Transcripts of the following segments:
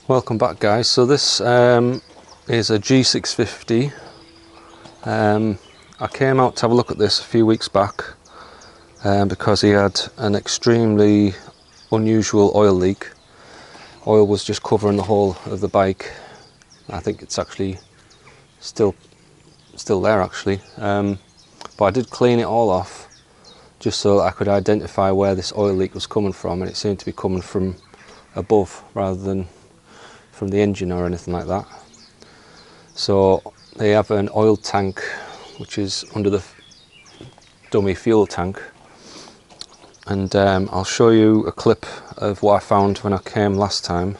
Welcome back, guys. So this is a G650. I came out to have a look at this a few weeks back because he had an extremely unusual oil leak. Oil was just covering the whole of the bike. I think it's actually still there actually, but I did clean it all off just so I could identify where this oil leak was coming from, and it seemed to be coming from above rather than from the engine or anything like that. So they have an oil tank which is under the dummy fuel tank, and I'll show you a clip of what I found when I came last time.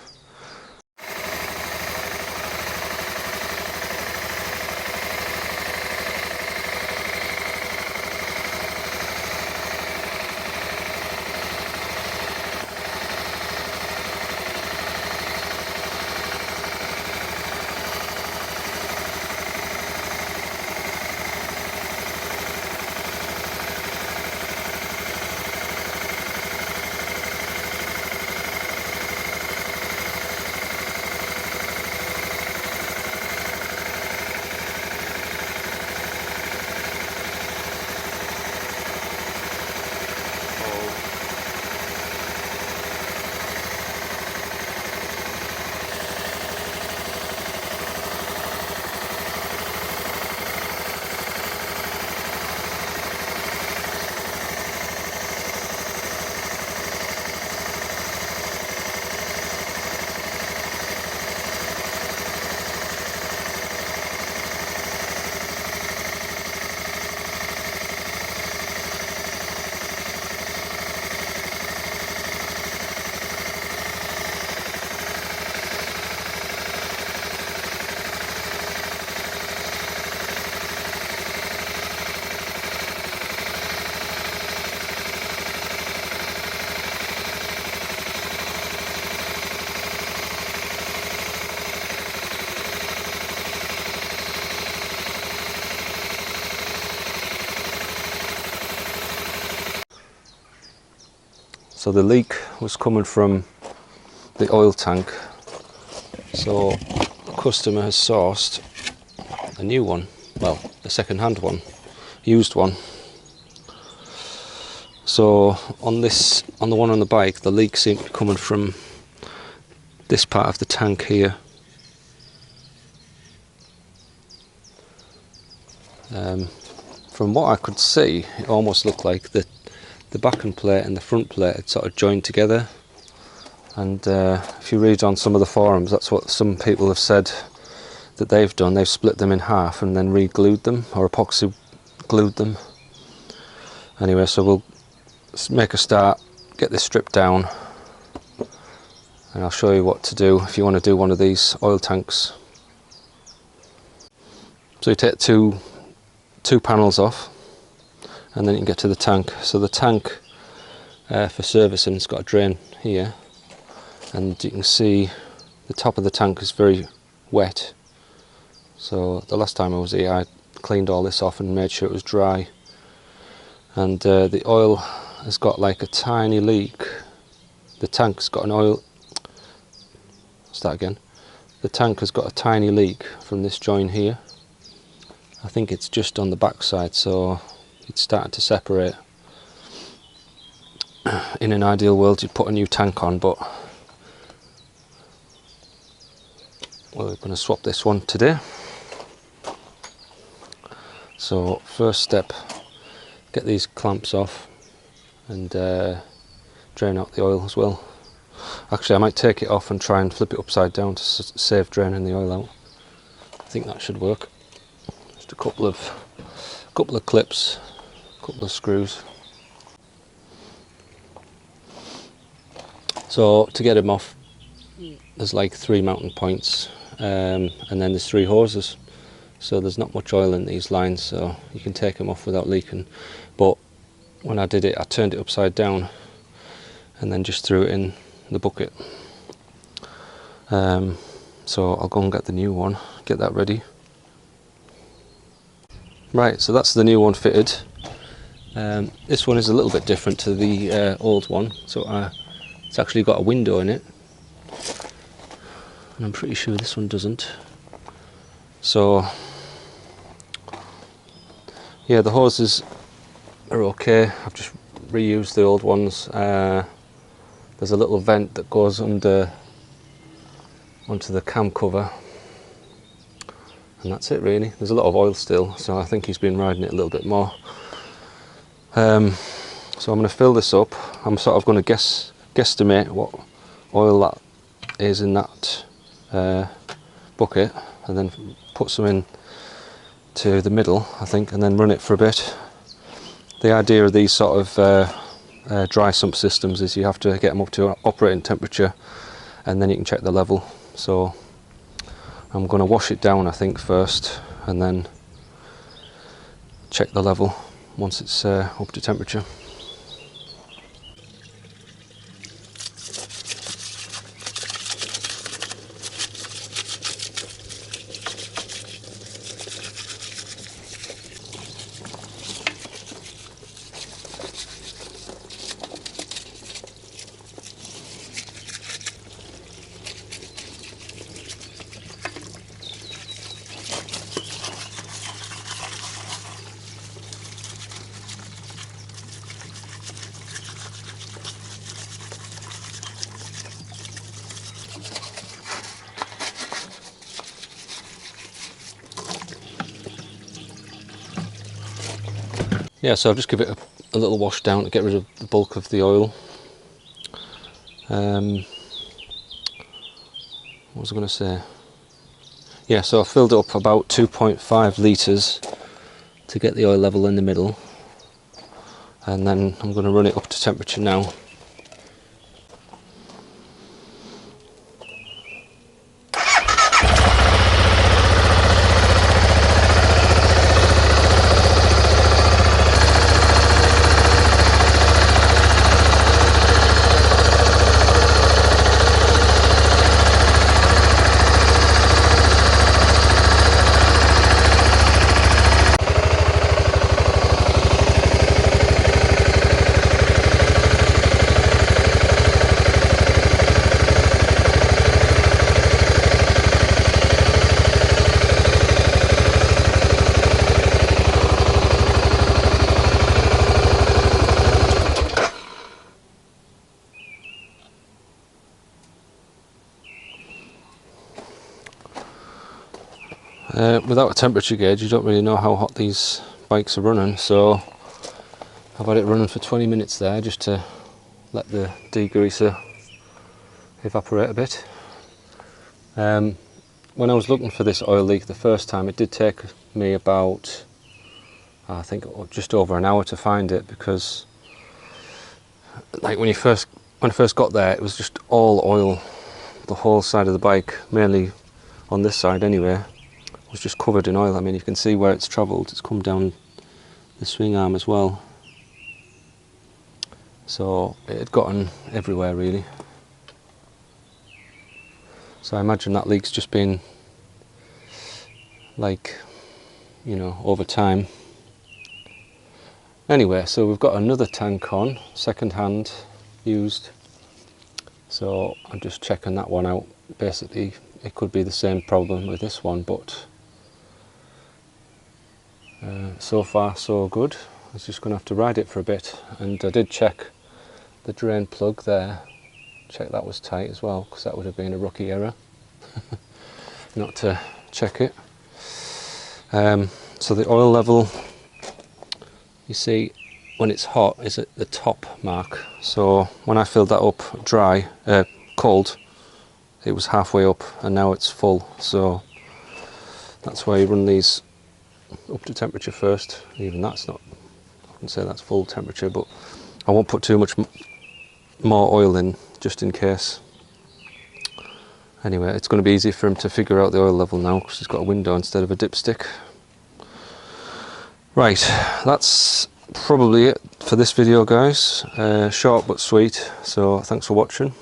So the leak was coming from the oil tank, so the customer has sourced a new one, well, a second-hand one, used one. So on the one on the bike, the leak seemed to be coming from this part of the tank here. From what I could see, it almost looked like the backing plate and the front plate had sort of joined together, and if you read on some of the forums, that's what some people have said that they've done. They've split them in half and then re-glued them, or epoxy glued them. Anyway, so we'll make a start, get this stripped down, and I'll show you what to do if you want to do one of these oil tanks. So you take two panels off, and then you can get to the tank. So the tank for servicing has got a drain here, and you can see the top of the tank is very wet. So the last time I was here, I cleaned all this off and made sure it was dry, and the oil has got like a tiny leak. The tank's got an oil, start again, the tank has got a tiny leak from this joint here. I think it's just on the back side, so it's starting to separate. In an ideal world you'd put a new tank on, but we're going to swap this one today. So first step, get these clamps off and drain out the oil as well. Actually, I might take it off and try and flip it upside down to save draining the oil out. I think that should work. Just a couple of clips, couple of screws. So to get them off, there's like 3 mounting points, and then there's 3 hoses. So there's not much oil in these lines, so you can take them off without leaking. But when I did it, I turned it upside down and then just threw it in the bucket. So I'll go and get the new one, get that ready. Right, so that's the new one fitted. This one is a little bit different to the old one, so it's actually got a window in it. and I'm pretty sure this one doesn't. So yeah, the hoses are okay. I've just reused the old ones. There's a little vent that goes onto the cam cover, and that's it really. There's a lot of oil still, so I think he's been riding it a little bit more. So I'm going to fill this up. I'm sort of going to guesstimate what oil that is in that bucket, and then put some in to the middle, I think, and then run it for a bit. The idea of these sort of dry sump systems is you have to get them up to operating temperature, and then you can check the level. So I'm going to wash it down, I think, first, and then check the level once it's up to temperature. Yeah, so I'll just give it a little wash down to get rid of the bulk of the oil. What was I going to say? Yeah, so I filled it up about 2.5 litres to get the oil level in the middle, and then I'm going to run it up to temperature now. Without a temperature gauge, you don't really know how hot these bikes are running, so I've had it running for 20 minutes there just to let the degreaser evaporate a bit. When I was looking for this oil leak the first time, it did take me about, I think, just over an hour to find it, because like when I first got there, it was just all oil. The whole side of the bike, mainly on this side anyway, was just covered in oil. I mean, you can see where it's travelled. It's come down the swing arm as well. So it had gotten everywhere really. So I imagine that leak's just been, like, you know, over time. Anyway, so we've got another tank on, second hand, used. So I'm just checking that one out. Basically, it could be the same problem with this one, but so far so good. I was just going to have to ride it for a bit, and I did check the drain plug there, check that was tight as well, because that would have been a rookie error not to check it. So the oil level, you see when it's hot, is at the top mark. So when I filled that up cold, it was halfway up, and now it's full. So that's why you run these up to temperature first. Even that's not, I wouldn't say that's full temperature, but I won't put too much more oil in just in case. Anyway, it's going to be easy for him to figure out the oil level now, because he's got a window instead of a dipstick. Right, that's probably it for this video, guys. Short but sweet, so thanks for watching.